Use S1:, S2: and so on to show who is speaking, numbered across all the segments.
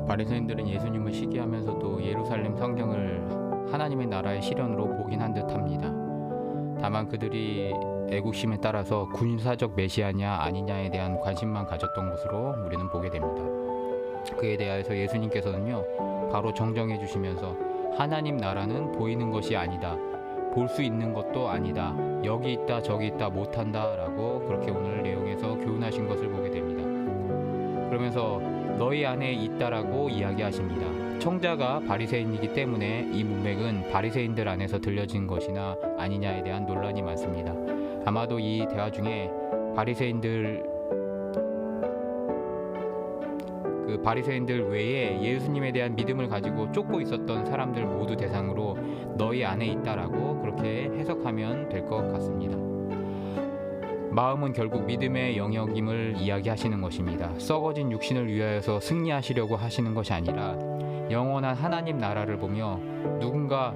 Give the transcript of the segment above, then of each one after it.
S1: 바리새인들은 예수님을 시기하면서도 예루살렘 성경을 하나님의 나라의 실현으로 보긴 한 듯합니다. 다만 그들이 애국심에 따라서 군사적 메시아냐 아니냐에 대한 관심만 가졌던 것으로 우리는 보게 됩니다. 그에 대하여서 예수님께서는요, 바로 정정해 주시면서 하나님 나라는 보이는 것이 아니다, 볼 수 있는 것도 아니다, 여기 있다 저기 있다 못한다 라고 그렇게 오늘 내용에서 교훈하신 것을 보게 됩니다. 그러면서 너희 안에 있다라고 이야기하십니다. 청자가 바리새인이기 때문에 이 문맥은 바리새인들 안에서 들려진 것이나 아니냐에 대한 논란이 많습니다. 아마도 이 대화 중에 바리새인들 외에 예수님에 대한 믿음을 가지고 쫓고 있었던 사람들 모두 대상으로 너희 안에 있다라고 그렇게 해석하면 될 것 같습니다. 마음은 결국 믿음의 영역임을 이야기하시는 것입니다. 썩어진 육신을 위하여서 승리하시려고 하시는 것이 아니라 영원한 하나님 나라를 보며 누군가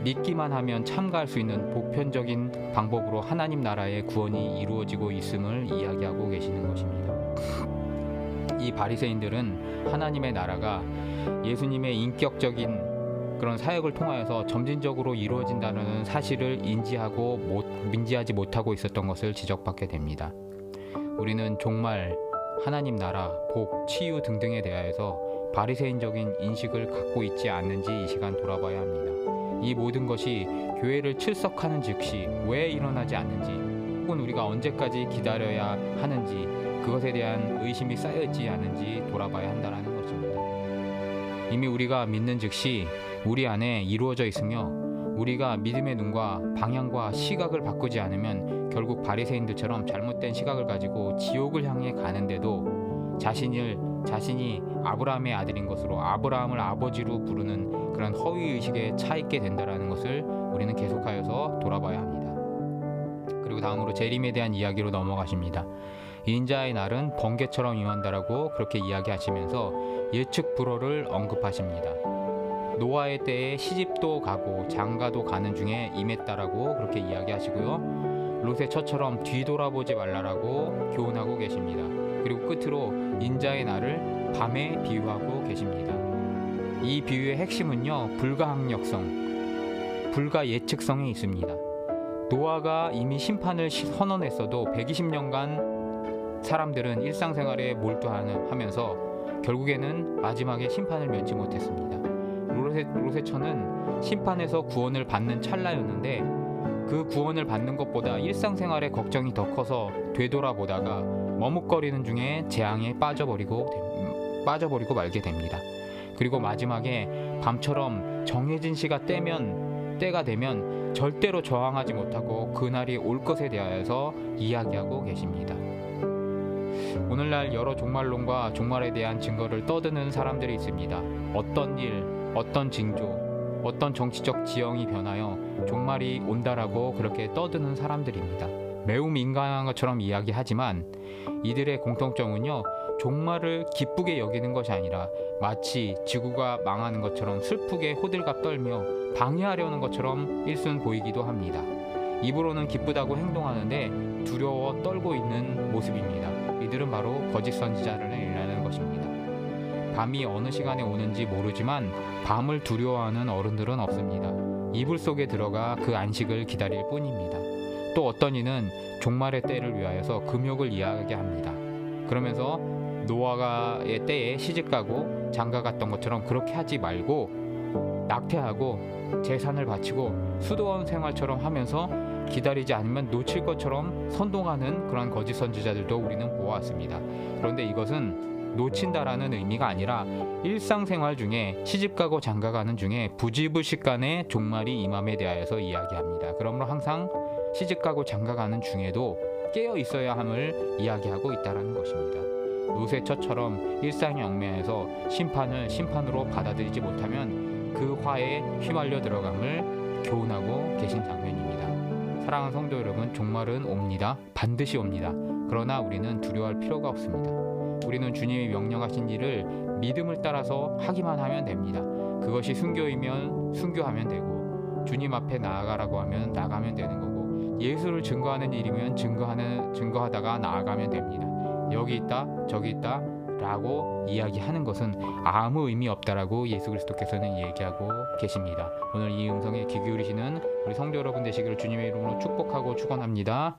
S1: 믿기만 하면 참가할 수 있는 보편적인 방법으로 하나님 나라의 구원이 이루어지고 있음을 이야기하고 계시는 것입니다. 이 바리새인들은 하나님의 나라가 예수님의 인격적인 그런 사역을 통하여서 점진적으로 이루어진다는 사실을 인지하지 못하고 있었던 것을 지적받게 됩니다. 우리는 종말, 하나님 나라, 복, 치유 등등에 대하여서 바리새인적인 인식을 갖고 있지 않는지 이 시간 돌아봐야 합니다. 이 모든 것이 교회를 출석하는 즉시 왜 일어나지 않는지, 혹은 우리가 언제까지 기다려야 하는지, 그것에 대한 의심이 쌓여있지 않은지 돌아봐야 한다는 것입니다. 이미 우리가 믿는 즉시 우리 안에 이루어져 있으며 우리가 믿음의 눈과 방향과 시각을 바꾸지 않으면 결국 바리새인들처럼 잘못된 시각을 가지고 지옥을 향해 가는데도 자신이 아브라함의 아들인 것으로 아브라함을 아버지로 부르는 그런 허위의식에 차 있게 된다는 것을 우리는 계속하여서 돌아봐야 합니다. 그리고 다음으로 재림에 대한 이야기로 넘어가십니다. 인자의 날은 번개처럼 임한다라고 그렇게 이야기하시면서 예측 불허를 언급하십니다. 노아의 때에 시집도 가고 장가도 가는 중에 임했다라고 그렇게 이야기하시고요. 롯의 처처럼 뒤돌아보지 말라라고 교훈하고 계십니다. 그리고 끝으로 인자의 날을 밤에 비유하고 계십니다. 이 비유의 핵심은요, 불가항력성, 불가예측성에 있습니다. 노아가 이미 심판을 선언했어도 120년간 사람들은 일상생활에 몰두하면서 결국에는 마지막에 심판을 면치 못했습니다. 롯의 처는 심판에서 구원을 받는 찰나였는데 그 구원을 받는 것보다 일상생활의 걱정이 더 커서 되돌아보다가 머뭇거리는 중에 재앙에 빠져버리고 말게 됩니다. 그리고 마지막에 밤처럼 정해진 때가 되면 절대로 저항하지 못하고 그날이 올 것에 대하여서 이야기하고 계십니다. 오늘날 여러 종말론과 종말에 대한 증거를 떠드는 사람들이 있습니다. 어떤 일, 어떤 징조, 어떤 정치적 지형이 변하여 종말이 온다라고 그렇게 떠드는 사람들입니다. 매우 민감한 것처럼 이야기하지만 이들의 공통점은요, 종말을 기쁘게 여기는 것이 아니라 마치 지구가 망하는 것처럼 슬프게 호들갑 떨며 방해하려는 것처럼 일순 보이기도 합니다. 입으로는 기쁘다고 행동하는데 두려워 떨고 있는 모습입니다. 이들은 바로 거짓 선지자라는 것입니다. 밤이 어느 시간에 오는지 모르지만 밤을 두려워하는 어른들은 없습니다. 이불 속에 들어가 그 안식을 기다릴 뿐입니다. 또 어떤 이는 종말의 때를 위하여서 금욕을 이야기합니다. 그러면서 노아의 때에 시집가고 장가갔던 것처럼 그렇게 하지 말고 낙태하고 제산을 바치고 수도원 생활처럼 하면서 기다리지 않으면 놓칠 것처럼 선동하는 그런 거짓 선지자들도 우리는 보아왔습니다. 그런데 이것은 놓친다라는 의미가 아니라 일상생활 중에 시집가고 장가가는 중에 부지불식간에 종말이 임함에 대하여서 이야기합니다. 그러므로 항상 시집가고 장가가는 중에도 깨어 있어야 함을 이야기하고 있다는 것입니다. 롯의 처처럼 일상의 얽매여서 심판을 심판으로 받아들이지 못하면 그 화에 휘말려 들어감을 교훈하고 계신 장면입니다. 사랑하는 성도 여러분, 종말은 옵니다. 반드시 옵니다. 그러나 우리는 두려워할 필요가 없습니다. 우리는 주님이 명령하신 일을 믿음을 따라서 하기만 하면 됩니다. 그것이 순교이면 순교하면 되고, 주님 앞에 나아가라고 하면 나가면 되는 거고, 예수를 증거하는 일이면 증거하다가 나아가면 됩니다. 여기 있다 저기 있다 라고 이야기하는 것은 아무 의미 없다라고 예수 그리스도께서는 얘기하고 계십니다. 오늘 이 음성에 귀 기울이시는 우리 성도 여러분 되시기를 주님의 이름으로 축복하고 축원합니다.